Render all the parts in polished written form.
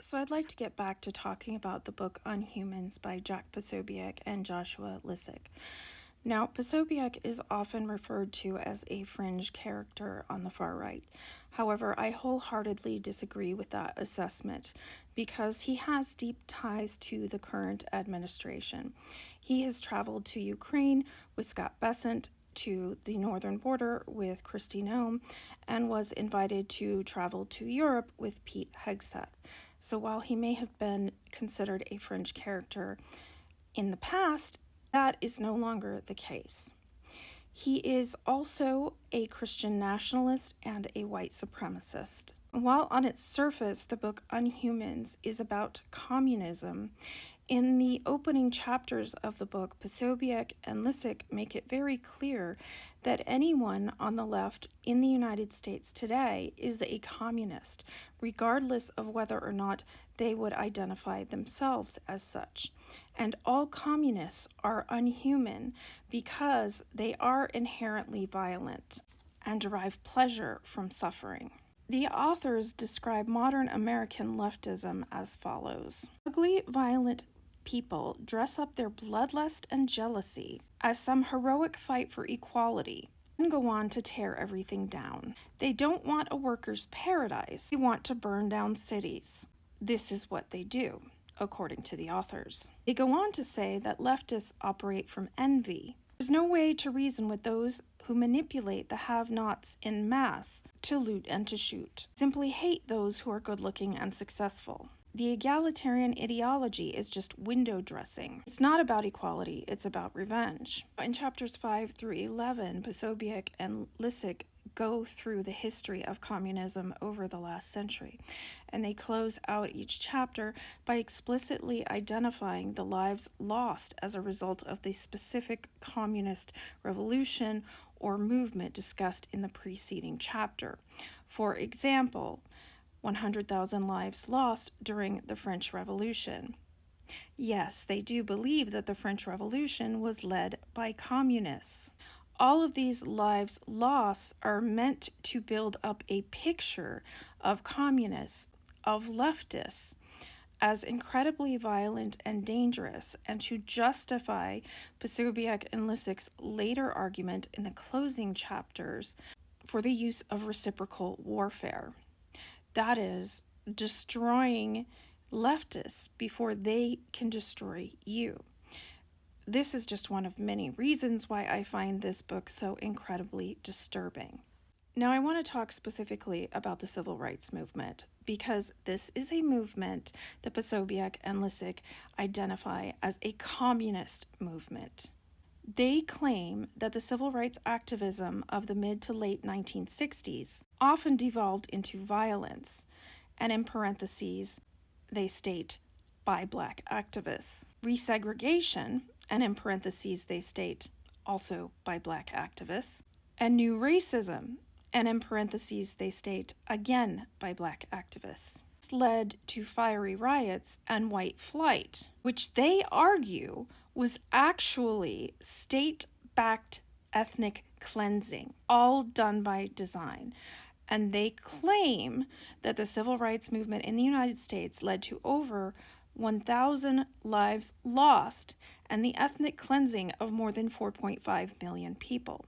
So I'd like to get back to talking about the book Unhumans by Jack Posobiec and Joshua Lissick. Now, Posobiec is often referred to as a fringe character on the far right. However, I wholeheartedly disagree with that assessment because he has deep ties to the current administration. He has traveled to Ukraine with Scott Bessent, to the northern border with Kristi Noem, and was invited to travel to Europe with Pete Hegseth. So while he may have been considered a fringe character in the past, that is no longer the case. He is also a Christian nationalist and a white supremacist. While on its surface the book Unhumans is about communism, in the opening chapters of the book, Posobiec and Lissick make it very clear that anyone on the left in the United States today is a communist, regardless of whether or not they would identify themselves as such. And all communists are unhuman because they are inherently violent and derive pleasure from suffering. The authors describe modern American leftism as follows. Ugly, violent people dress up their bloodlust and jealousy as some heroic fight for equality and go on to tear everything down. They don't want a workers' paradise. They want to burn down cities. This is what they do, according to the authors. They go on to say that leftists operate from envy. There's no way to reason with those who manipulate the have-nots en masse to loot and to shoot. Simply hate those who are good-looking and successful. The egalitarian ideology is just window dressing. It's not about equality, it's about revenge. In chapters 5 through 11, Posobiec and Lissick go through the history of communism over the last century, and they close out each chapter by explicitly identifying the lives lost as a result of the specific communist revolution or movement discussed in the preceding chapter. For example, 100,000 lives lost during the French Revolution. Yes, they do believe that the French Revolution was led by communists. All of these lives lost are meant to build up a picture of communists, of leftists, as incredibly violent and dangerous, and to justify Posobiec and Lissick's later argument in the closing chapters for the use of reciprocal warfare. That is, destroying leftists before they can destroy you. This is just one of many reasons why I find this book so incredibly disturbing. Now, I want to talk specifically about the civil rights movement because this is a movement that Posobiec and Lissick identify as a communist movement. They claim that the civil rights activism of the mid to late 1960s often devolved into violence, and in parentheses, they state, by Black activists. Resegregation, and in parentheses, they state, also by Black activists. And new racism, and in parentheses, they state, again by Black activists. This led to fiery riots and white flight, which they argue was actually state-backed ethnic cleansing, all done by design. And they claim that the civil rights movement in the United States led to over 1,000 lives lost and the ethnic cleansing of more than 4.5 million people.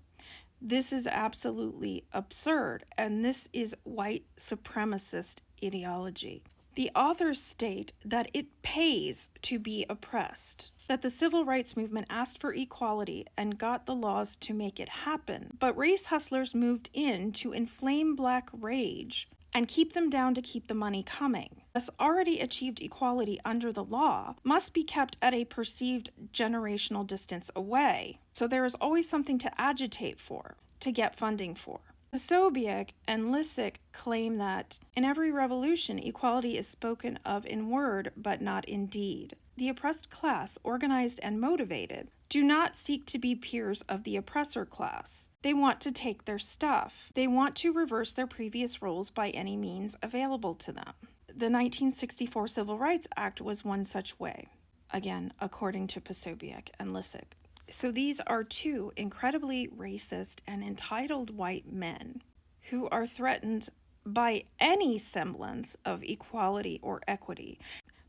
This is absolutely absurd, and this is white supremacist ideology. The authors state that it pays to be oppressed, that the civil rights movement asked for equality and got the laws to make it happen, but race hustlers moved in to inflame Black rage and keep them down to keep the money coming. Thus, already achieved equality under the law must be kept at a perceived generational distance away, so there is always something to agitate for, to get funding for. Posobiec and Lissick claim that in every revolution, equality is spoken of in word but not in deed. The oppressed class, organized and motivated, do not seek to be peers of the oppressor class. They want to take their stuff. They want to reverse their previous roles by any means available to them. The 1964 Civil Rights Act was one such way, again, according to Posobiec and Lissick. So these are two incredibly racist and entitled white men who are threatened by any semblance of equality or equity,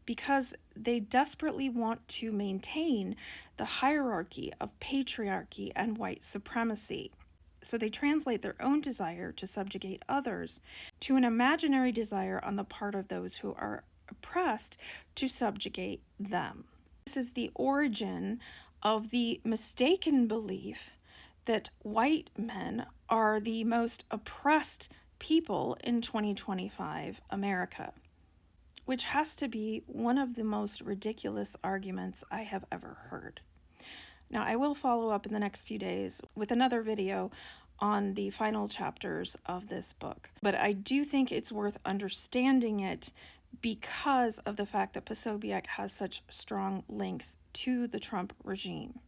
because they desperately want to maintain the hierarchy of patriarchy and white supremacy. So they translate their own desire to subjugate others to an imaginary desire on the part of those who are oppressed to subjugate them. This is the origin of the mistaken belief that white men are the most oppressed people in 2025 America, which has to be one of the most ridiculous arguments I have ever heard. Now, I will follow up in the next few days with another video on the final chapters of this book, but I do think it's worth understanding it because of the fact that Posobiec has such strong links to the Trump regime.